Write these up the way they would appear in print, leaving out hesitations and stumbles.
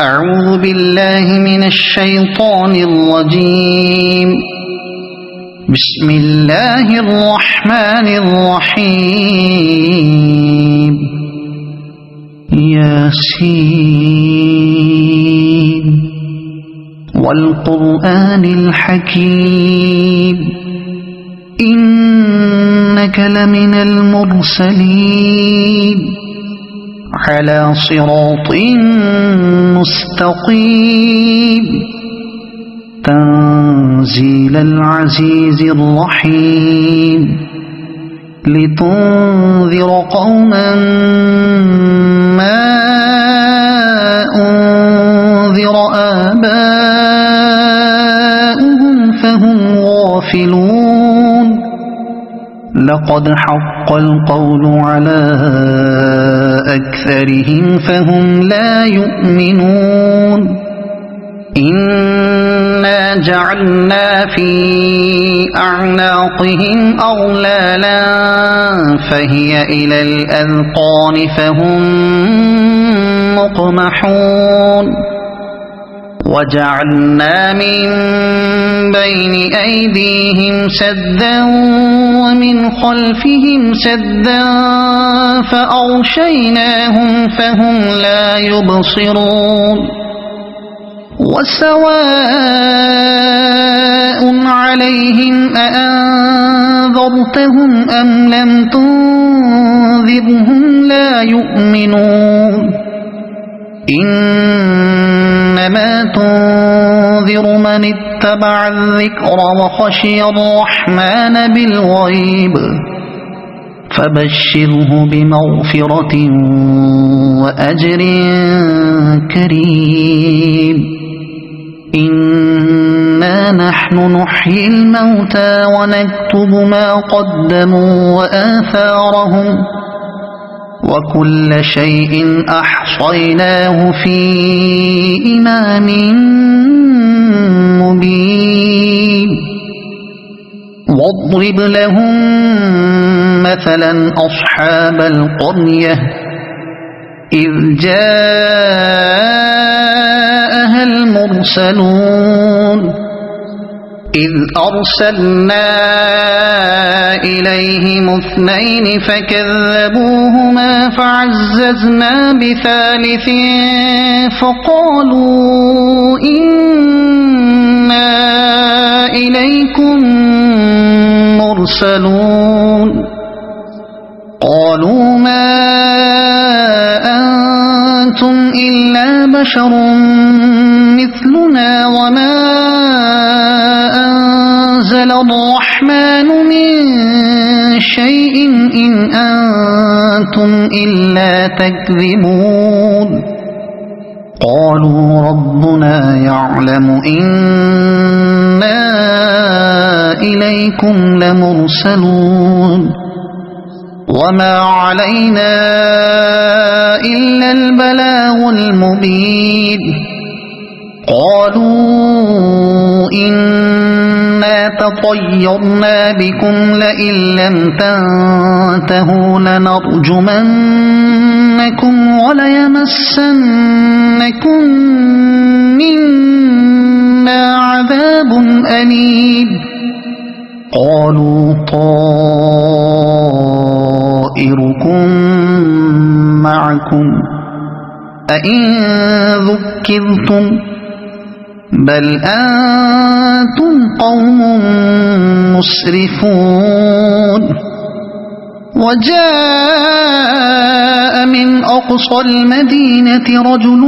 أعوذ بالله من الشيطان الرجيم. بسم الله الرحمن الرحيم. ياسين والقرآن الحكيم إنك لمن المرسلين على صراط مستقيم تنزيل العزيز الرحيم لتنذر قوما ما أنذر آباؤهم فهم غافلون. لقد حق القول على أكثرهم فهم لا يؤمنون. إنا جعلنا في أعناقهم أغلالا فهي إلى الأذقان فهم مقمحون. وجعلنا من بين أيديهم سدا ومن خلفهم سدا فأغشيناهم فهم لا يبصرون. وسواء عليهم أأنذرتهم أم لم تنذرهم لا يؤمنون. إنما تنذر من اتبع الذكر وخشي الرحمن بالغيب فبشره بمغفرة وأجر كريم. إنا نحن نحيي الموتى ونكتب ما قدموا وآثارهم وكل شيء أحصيناه في إمام مبين. واضرب لهم مثلا أصحاب القرية إذ جاءها المرسلون إذ أرسلنا إليهم اثنين فكذبوهما فعززنا بثالث فقالوا إنا إليكم مرسلون. قالوا ما أنتم إلا بشر مثلنا وما أنزل الرحمن من شيء إن أنتم إلا تكذبون. قالوا ربنا يعلم إنا إليكم لمرسلون وما علينا إلا البلاغ المبين. قالوا إنا تطيرنا بكم لئن لم تنتهوا لنرجمنكم وليمسنكم منا عذاب أليم. قالوا طائركم معكم أئن ذكرتم بل أنتم قوم مسرفون. وجاء من أقصى المدينة رجل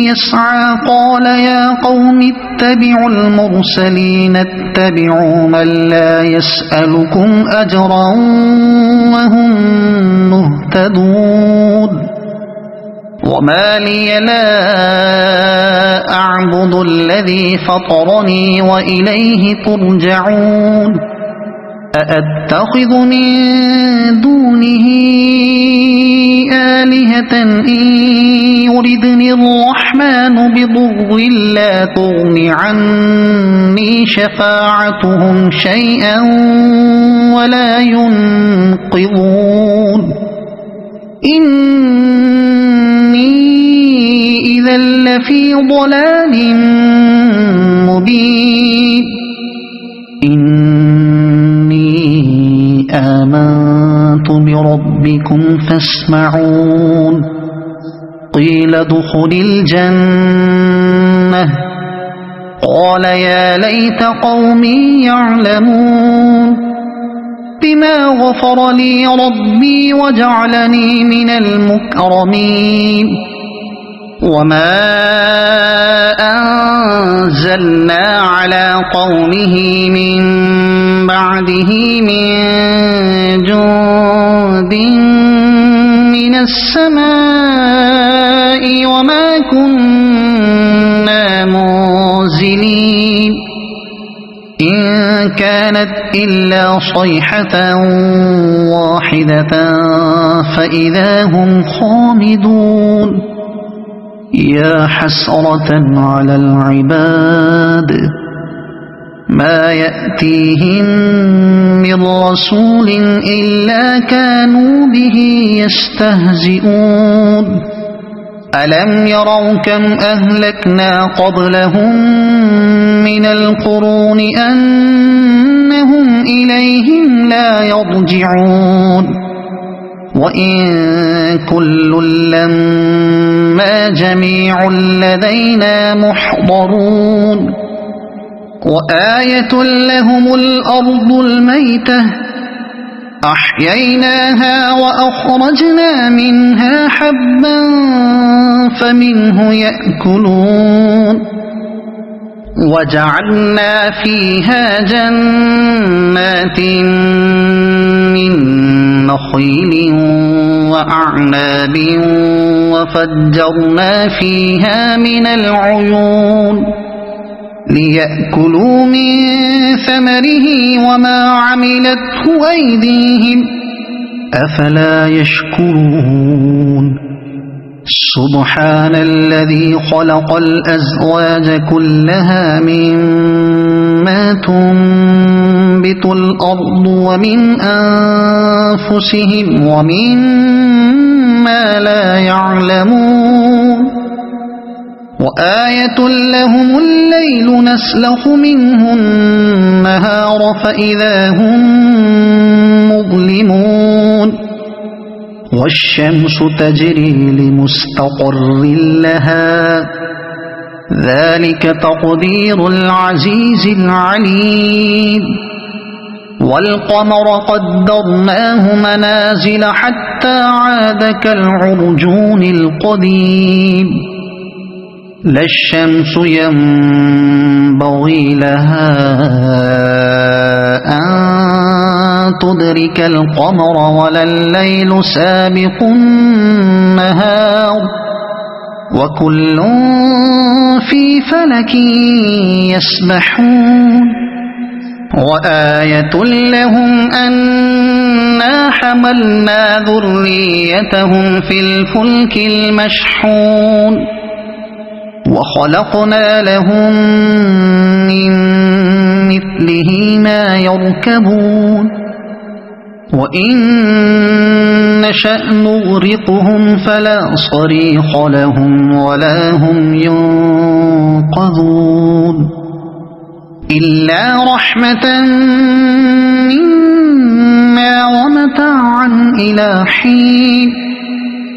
يسعى قال يا قوم اتبعوا المرسلين اتبعوا من لا يسألكم أجرا وهم مهتدون. وما لي لا أعبد الذي فطرني وإليه ترجعون. أأتخذ من دونه آلهة إن يردني الرحمن بضر لا تغن عني شفاعتهم شيئا ولا ينقذون. إني إذا لفي ضلال مبين إني آمنت بربكم فاسمعون قيل ادخل الجنة قال يا ليت قومي يعلمون بما غفر لي ربي وجعلني من المكرمين وما أنزلنا على قومه من بعده من جند من السماء وما كنا منزلين إن كانت إلا صيحة واحدة فإذا هم خامدون يا حسرة على العباد ما يأتيهم من رسول إلا كانوا به يستهزئون ألم يروا كم أهلكنا قبلهم من القرون أنهم إليهم لا يرجعون وإن كل لما جميع لدينا محضرون وآية لهم الأرض الميتة أحييناها وأخرجنا منها حبا فمنه يأكلون وجعلنا فيها جنات من نخيل وأعناب وفجرنا فيها من العيون ليأكلوا من ثمره وما عملته أيديهم أفلا يشكرون سبحان الذي خلق الأزواج كلها مما تنبت الأرض ومن أنفسهم ومما لا يعلمون وآية لهم الليل نسلخ منه النهار فإذا هم مظلمون والشمس تجري لمستقر لها ذلك تقدير العزيز العليم والقمر قدرناه منازل حتى عاد كالعرجون القديم لا الشمس ينبغي لها أن تدرك القمر ولا الليل سابق النهار وكل في فلك يسبحون وآية لهم أنا حملنا ذريتهم في الفلك المشحون وخلقنا لهم من مثله ما يركبون وإن نشأ نغرقهم فلا صريخ لهم ولا هم ينقذون إلا رحمة منا ومتاعا إلى حين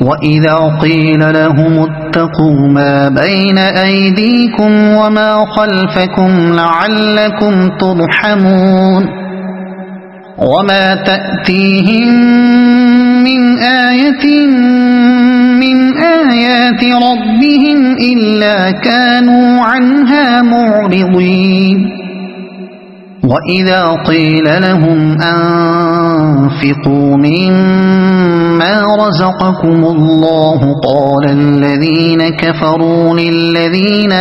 وإذا قيل لهم اتقوا ما بين أيديكم وما خلفكم لعلكم ترحمون وما تأتيهم من آية من آيات ربهم إلا كانوا عنها معرضين وإذا قيل لهم أنفقوا مما رزقكم الله قال الذين كفروا للذين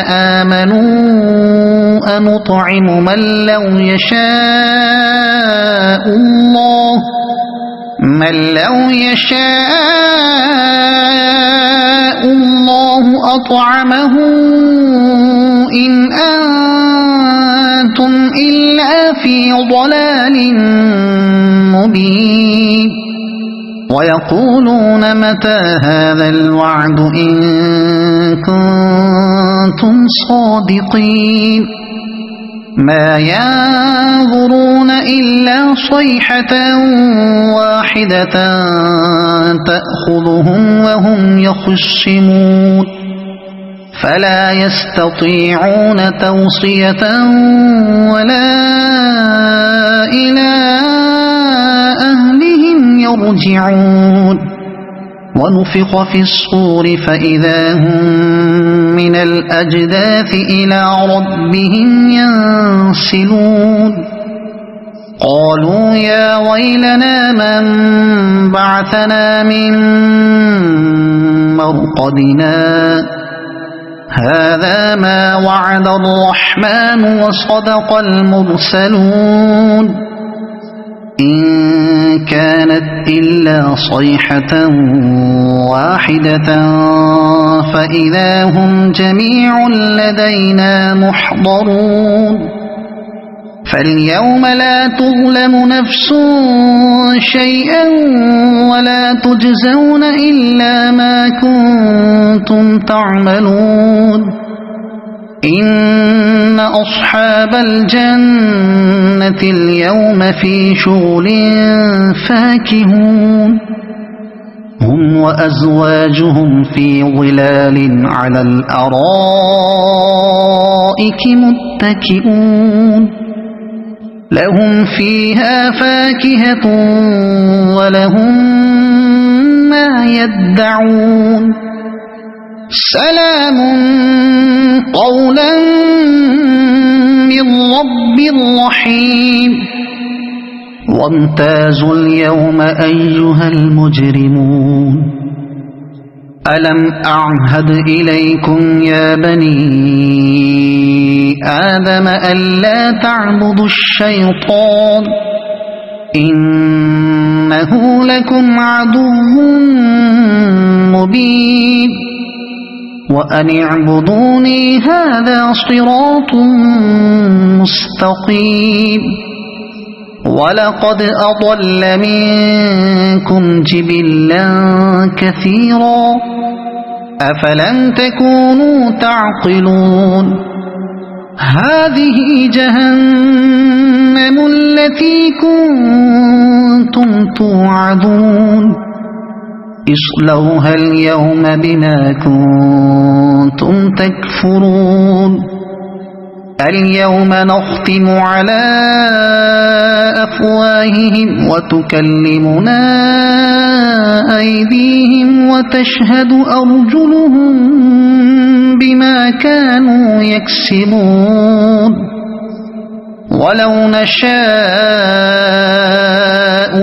آمنوا أنطعم من لو يشاء الله أطعمه إن أنتم إلا في ضلال مبين ويقولون متى هذا الوعد إن كنتم صادقين ما ينظرون إلا صيحة واحدة تأخذهم وهم يخصمون فلا يستطيعون توصية ولا إلى أهلهم يرجعون ونفخ في الصور فإذا هم من الأجداث إلى ربهم ينسلون قالوا يا ويلنا من بعثنا من مرقدنا هذا ما وعد الرحمن وصدق المرسلون إن كانت إلا صيحة واحدة فإذا هم جميع لدينا محضرون فاليوم لا تظلم نفس شيئا ولا تجزون إلا ما كنتم تعملون إن أصحاب الجنة اليوم في شغل فاكهون هم وأزواجهم في ظلال على الأرائك متكئون لهم فيها فاكهة ولهم ما يدعون سلام قولا من رب رحيم وامتازوا اليوم أيها المجرمون ألم أعهد إليكم يا بني آدم ألا تعبدوا الشيطان إنه لكم عدو مبين وأن اعبدوني هذا صراط مستقيم ولقد أضل منكم جبلا كثيرا أفلم تكونوا تعقلون هذه جهنم التي كنتم توعدون اصلوها اليوم بما كنتم تكفرون اليوم نختم على أفواههم وتكلمنا أيديهم وتشهد أرجلهم بما كانوا يكسبون ولو نشاء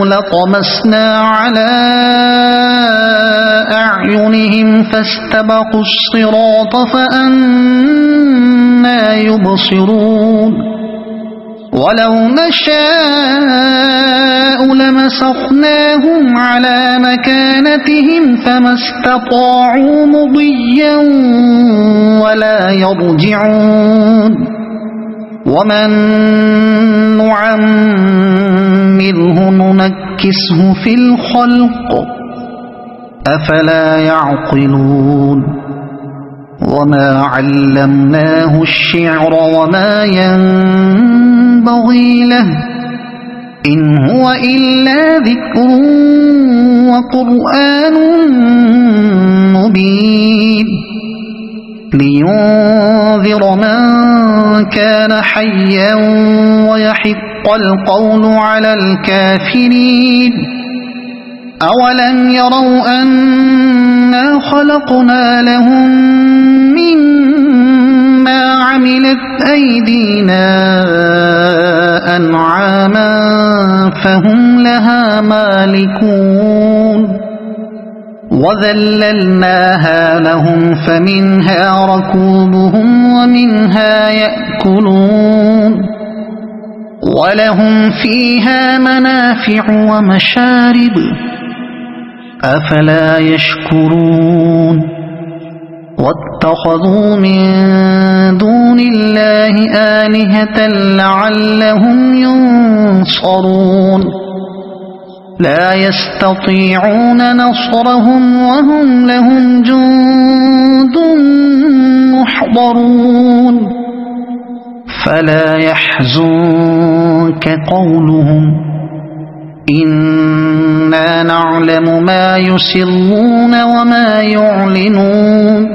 لطمسنا على أعينهم فاستبقوا الصراط فأنى يبصرون ولو نشاء لمسخناهم على مكانتهم فما استطاعوا مضيا ولا يرجعون ومن نعمره ننكسه في الخلق أفلا يعقلون وما علمناه الشعر وما ينبغي له إن هو إلا ذكر وقرآن مبين لينذر من كان حيا ويحق القول على الكافرين أولم يروا أنا خلقنا لهم مما عملت أيدينا أنعاما فهم لها مالكون وذللناها لهم فمنها ركوبهم ومنها يأكلون ولهم فيها منافع ومشارب أفلا يشكرون واتخذوا من دون الله آلهة لعلهم ينصرون لا يستطيعون نصرهم وهم لهم جند محضرون فلا يحزنك قولهم إنا نعلم ما يسرون وما يعلنون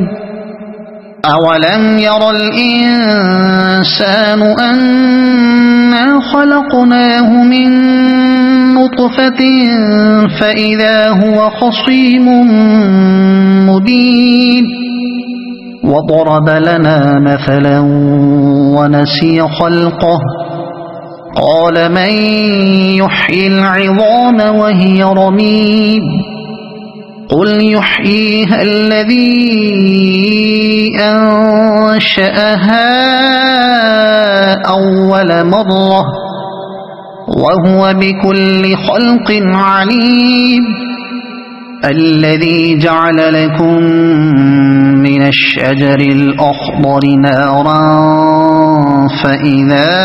أولم ير الإنسان أنا خلقناه من نطفة فإذا هو خصيم مبين وضرب لنا مثلا ونسي خلقه قال من يحيي العظام وهي رميم قل يحييها الذي أنشأها أول مرة وهو بكل خلق عليم الذي جعل لكم من الشجر الأخضر نارا فإذا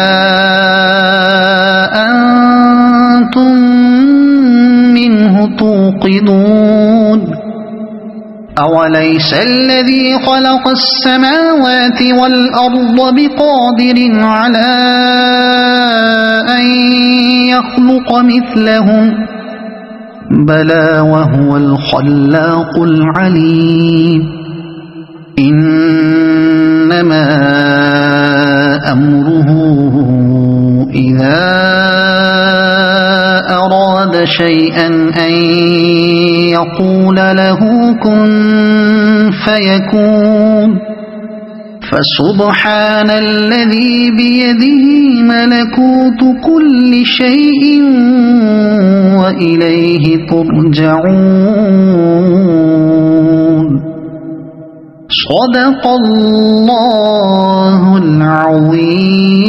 أنتم منه توقدون أوليس الذي خلق السماوات والأرض بقادر على أن يخلق مثلهم بلى وهو الخلاق العليم إنما أمره إذا أراد شيئا أن يقول له كن فيكون فسبحان الذي بيده ملكوت كل شيء وإليه ترجعون صدق الله العظيم.